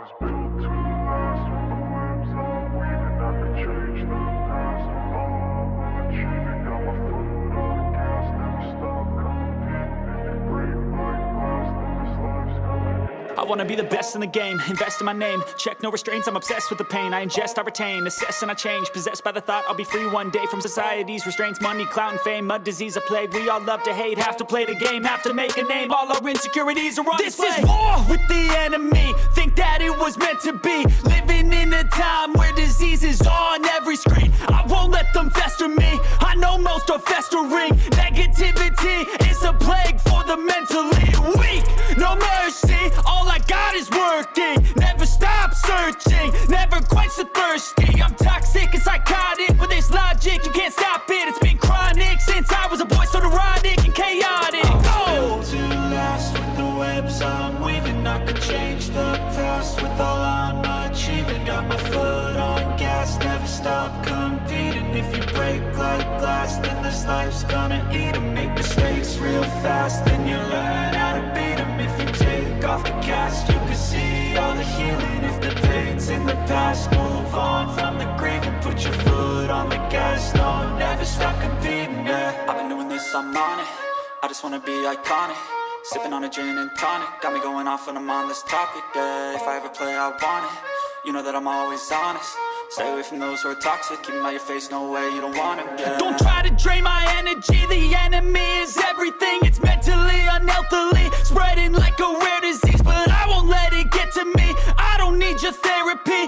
was built to last with the webs I'm weaving. I could change the past with all I'm achieving. Got my foot on the gas, never stop competing. If you break like glass, then this life's gonna end. I wanna be the best in the game, invest in my name. Check no restraints, I'm obsessed with the pain. I ingest, I retain, assess and I change. Possessed by the thought I'll be free one day from society's restraints. Money, clout and fame, mud, disease, a plague. We all love to hate, have to play the game, have to make a name. All our insecurities are on display. This is war with the enemy, think that it was meant to be. Living in a time where disease is on every screen. I won't let them fester me, I know most are festering. Negativity is a plague for the mentally weak. No mercy, all I got is working. Never stop searching, never quench the thirsty. I'm toxic and psychotic, with this logic you can't stop it. It's been chronic since I was a boy, so neurotic and chaotic. Built to last with the webs I'm weaving. I could change the past with all I'm achieving. Got my foot on gas, never stop competing. If you break like glass, then this life's gonna eat 'em. Make mistakes real fast, then you learn how to beat 'em. If you take off the cast, you can see all the healing. If the pain's in the past, move on from the grave and put your foot on the gas. No, never stop competing, yeah. I've been doing this, I'm on it. I just wanna be iconic. Sipping on a gin and tonic, got me going off when I'm on this topic, yeah. If I ever play, I want it. You know that I'm always honest. Stay away from those who are toxic. Keep them out your face, no way, you don't want them, yeah. Don't try to drain my energy. The enemy is everything. It's mentally, unhealthily spreading like a rare disease, but I won't let it get to me. I don't need your therapy,